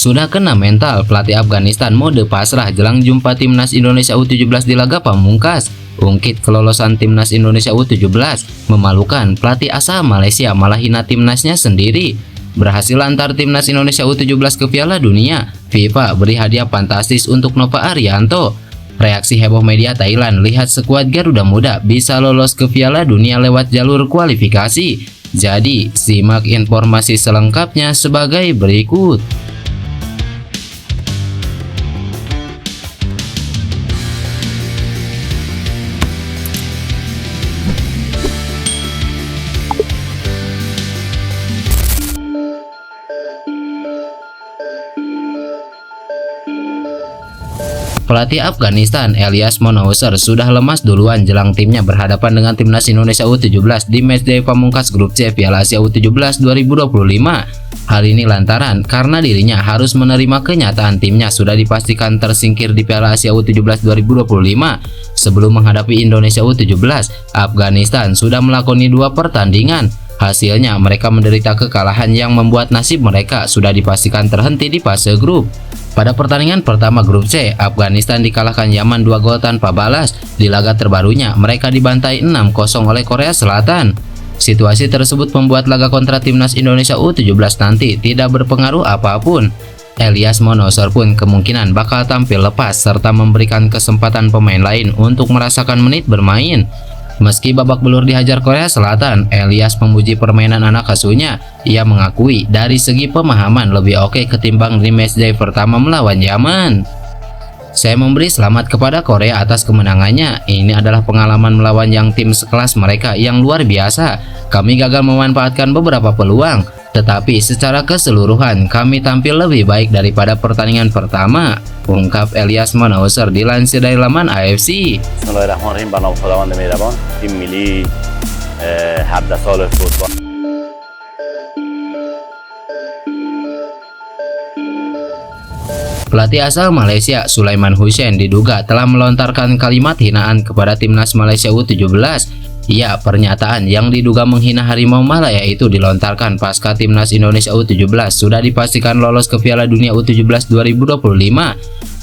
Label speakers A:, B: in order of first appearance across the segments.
A: Sudah kena mental, pelatih Afghanistan mode pasrah jelang jumpa timnas Indonesia U17 di laga pamungkas. Ungkit kelolosan timnas Indonesia U17 memalukan, pelatih asal Malaysia malah hina timnasnya sendiri. Berhasil antar timnas Indonesia U17 ke Piala Dunia, FIFA beri hadiah fantastis untuk Nova Arianto. Reaksi heboh media Thailand, lihat skuad Garuda Muda bisa lolos ke Piala Dunia lewat jalur kualifikasi. Jadi, simak informasi selengkapnya sebagai berikut. Pelatih Afghanistan Elyas Monouser sudah lemas duluan jelang timnya berhadapan dengan timnas Indonesia U17 di matchday pamungkas grup C Piala Asia U17 2025. Hal ini lantaran karena dirinya harus menerima kenyataan timnya sudah dipastikan tersingkir di Piala Asia U17 2025. Sebelum menghadapi Indonesia U17, Afghanistan sudah melakoni 2 pertandingan. Hasilnya mereka menderita kekalahan yang membuat nasib mereka sudah dipastikan terhenti di fase grup. Pada pertandingan pertama grup C, Afghanistan dikalahkan Yaman 2 gol tanpa balas. Di laga terbarunya, mereka dibantai 6-0 oleh Korea Selatan. Situasi tersebut membuat laga kontra timnas Indonesia U17 nanti tidak berpengaruh apapun. Elyas Monouser pun kemungkinan bakal tampil lepas serta memberikan kesempatan pemain lain untuk merasakan menit bermain. Meski babak belur dihajar Korea Selatan, Elyas memuji permainan anak asuhnya. Ia mengakui dari segi pemahaman lebih oke ketimbang di matchday pertama melawan Yaman. Saya memberi selamat kepada Korea atas kemenangannya. Ini adalah pengalaman melawan yang tim sekelas mereka yang luar biasa. Kami gagal memanfaatkan beberapa peluang, tetapi secara keseluruhan kami tampil lebih baik daripada pertandingan pertama, ungkap Elyas Monouser dilansir dari laman AFC.
B: Bismillahirrahmanirrahim. به نام خداوند مهربان. تیم ملی 17 سال فوتبال.
A: Pelatih asal Malaysia Sulaiman Hussein diduga telah melontarkan kalimat hinaan kepada timnas Malaysia U17. Ya, pernyataan yang diduga menghina Harimau Malaya itu dilontarkan pasca timnas Indonesia U17 sudah dipastikan lolos ke Piala Dunia U17 2025.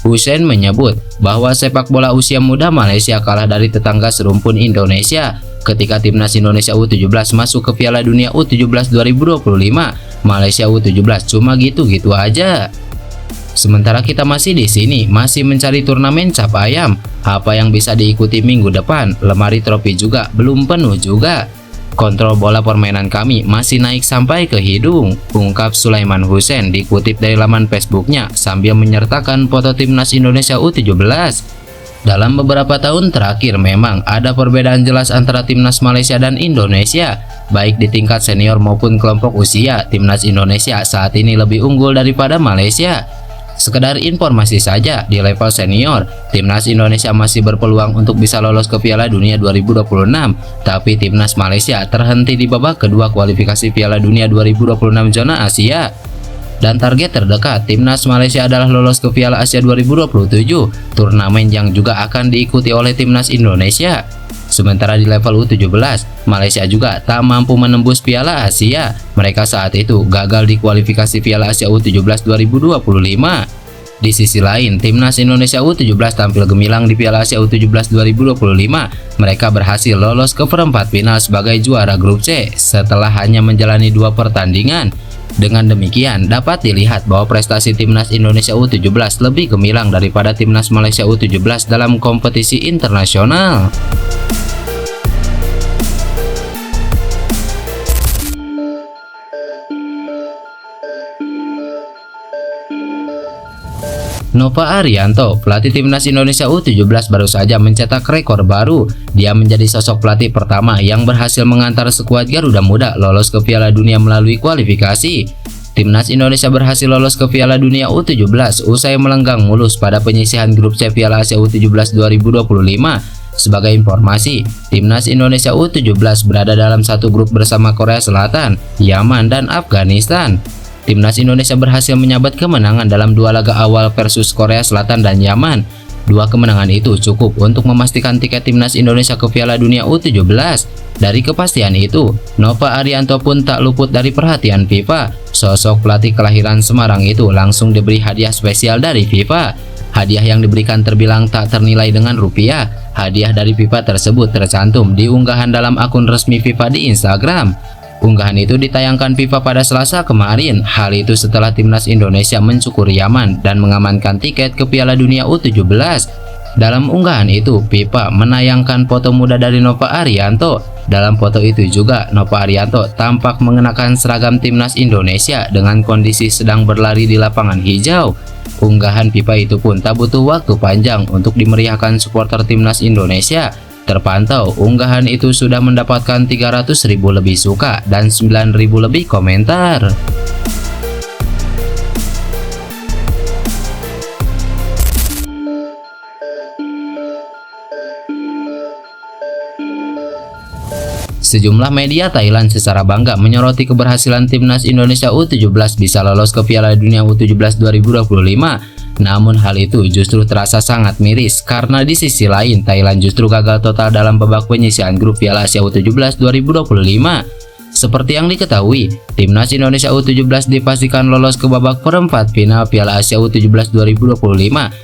A: Hussein menyebut bahwa sepak bola usia muda Malaysia kalah dari tetangga serumpun Indonesia. Ketika timnas Indonesia U17 masuk ke Piala Dunia U17 2025, Malaysia U17 cuma gitu-gitu aja. Sementara kita masih di sini, masih mencari turnamen cap ayam. Apa yang bisa diikuti minggu depan? Lemari trofi juga belum penuh juga. Kontrol bola permainan kami masih naik sampai ke hidung, ungkap Sulaiman Hussein dikutip dari laman Facebooknya sambil menyertakan foto timnas Indonesia U17. Dalam beberapa tahun terakhir memang ada perbedaan jelas antara timnas Malaysia dan Indonesia. Baik di tingkat senior maupun kelompok usia, timnas Indonesia saat ini lebih unggul daripada Malaysia. Sekedar informasi saja, di level senior, timnas Indonesia masih berpeluang untuk bisa lolos ke Piala Dunia 2026, tapi timnas Malaysia terhenti di babak kedua kualifikasi Piala Dunia 2026 zona Asia. Dan target terdekat timnas Malaysia adalah lolos ke Piala Asia 2027, turnamen yang juga akan diikuti oleh timnas Indonesia. Sementara di level U17, Malaysia juga tak mampu menembus Piala Asia. Mereka saat itu gagal di kualifikasi Piala Asia U17 2025. Di sisi lain, timnas Indonesia U17 tampil gemilang di Piala Asia U17 2025. Mereka berhasil lolos ke perempat final sebagai juara grup C setelah hanya menjalani 2 pertandingan. Dengan demikian, dapat dilihat bahwa prestasi timnas Indonesia U17 lebih gemilang daripada timnas Malaysia U17 dalam kompetisi internasional. Nova Arianto, pelatih timnas Indonesia U17 baru saja mencetak rekor baru. Dia menjadi sosok pelatih pertama yang berhasil mengantar skuad Garuda Muda lolos ke Piala Dunia melalui kualifikasi. Timnas Indonesia berhasil lolos ke Piala Dunia U17 usai melenggang mulus pada penyisihan grup C Piala Asia U17 2025. Sebagai informasi, timnas Indonesia U17 berada dalam satu grup bersama Korea Selatan, Yaman, dan Afghanistan. Timnas Indonesia berhasil menyabet kemenangan dalam 2 laga awal versus Korea Selatan dan Yaman. Dua kemenangan itu cukup untuk memastikan tiket timnas Indonesia ke Piala Dunia U17. Dari kepastian itu, Nova Arianto pun tak luput dari perhatian FIFA. Sosok pelatih kelahiran Semarang itu langsung diberi hadiah spesial dari FIFA. Hadiah yang diberikan terbilang tak ternilai dengan rupiah. Hadiah dari FIFA tersebut tercantum di unggahan dalam akun resmi FIFA di Instagram. Unggahan itu ditayangkan FIFA pada Selasa kemarin. Hal itu setelah timnas Indonesia mencukuri Yaman dan mengamankan tiket ke Piala Dunia U17. Dalam unggahan itu, FIFA menayangkan foto muda dari Nova Arianto. Dalam foto itu juga, Nova Arianto tampak mengenakan seragam timnas Indonesia dengan kondisi sedang berlari di lapangan hijau. Unggahan FIFA itu pun tak butuh waktu panjang untuk dimeriahkan supporter timnas Indonesia. Terpantau, unggahan itu sudah mendapatkan 300.000 lebih suka dan 9.000 lebih komentar. Sejumlah media Thailand secara bangga menyoroti keberhasilan timnas Indonesia U17 bisa lolos ke Piala Dunia U17 2025. Namun hal itu justru terasa sangat miris karena di sisi lain Thailand justru gagal total dalam babak penyisihan grup Piala Asia U17 2025. Seperti yang diketahui, timnas Indonesia U17 dipastikan lolos ke babak perempat final Piala Asia U17 2025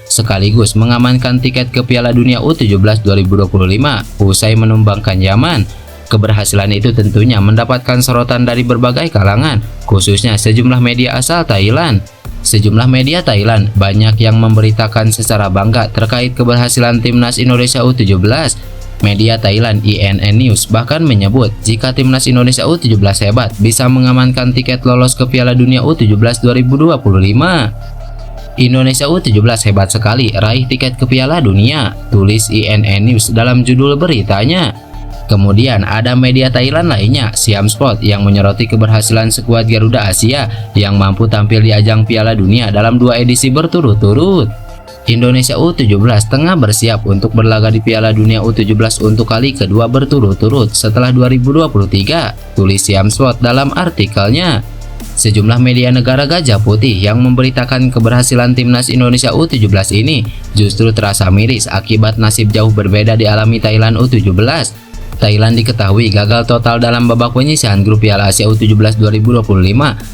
A: sekaligus mengamankan tiket ke Piala Dunia U17 2025 usai menumbangkan Yaman. Keberhasilan itu tentunya mendapatkan sorotan dari berbagai kalangan, khususnya sejumlah media asal Thailand. Sejumlah media Thailand banyak yang memberitakan secara bangga terkait keberhasilan timnas Indonesia U17. Media Thailand INN News bahkan menyebut jika timnas Indonesia U17 hebat bisa mengamankan tiket lolos ke Piala Dunia U17 2025. Indonesia U17 hebat sekali raih tiket ke Piala Dunia, tulis INN News dalam judul beritanya. Kemudian ada media Thailand lainnya, Siam Sport, yang menyoroti keberhasilan skuad Garuda Asia yang mampu tampil di ajang Piala Dunia dalam 2 edisi berturut-turut. Indonesia U17 tengah bersiap untuk berlaga di Piala Dunia U17 untuk kali kedua berturut-turut setelah 2023, tulis Siam Sport dalam artikelnya. Sejumlah media negara Gajah Putih yang memberitakan keberhasilan timnas Indonesia U17 ini justru terasa miris akibat nasib jauh berbeda dialami Thailand U17. Thailand diketahui gagal total dalam babak penyisihan grup Piala Asia U17 2025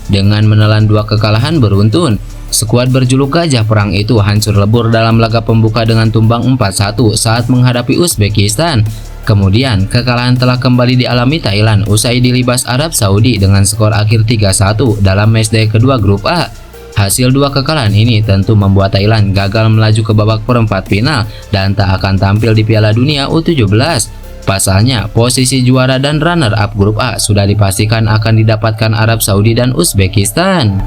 A: dengan menelan 2 kekalahan beruntun. Skuad berjuluk Gajah Perang itu hancur lebur dalam laga pembuka dengan tumbang 4-1 saat menghadapi Uzbekistan. Kemudian, kekalahan telah kembali dialami Thailand usai dilibas Arab Saudi dengan skor akhir 3-1 dalam matchday kedua grup A. Hasil 2 kekalahan ini tentu membuat Thailand gagal melaju ke babak perempat final dan tak akan tampil di Piala Dunia U17. Pasalnya, posisi juara dan runner-up grup A sudah dipastikan akan didapatkan Arab Saudi dan Uzbekistan.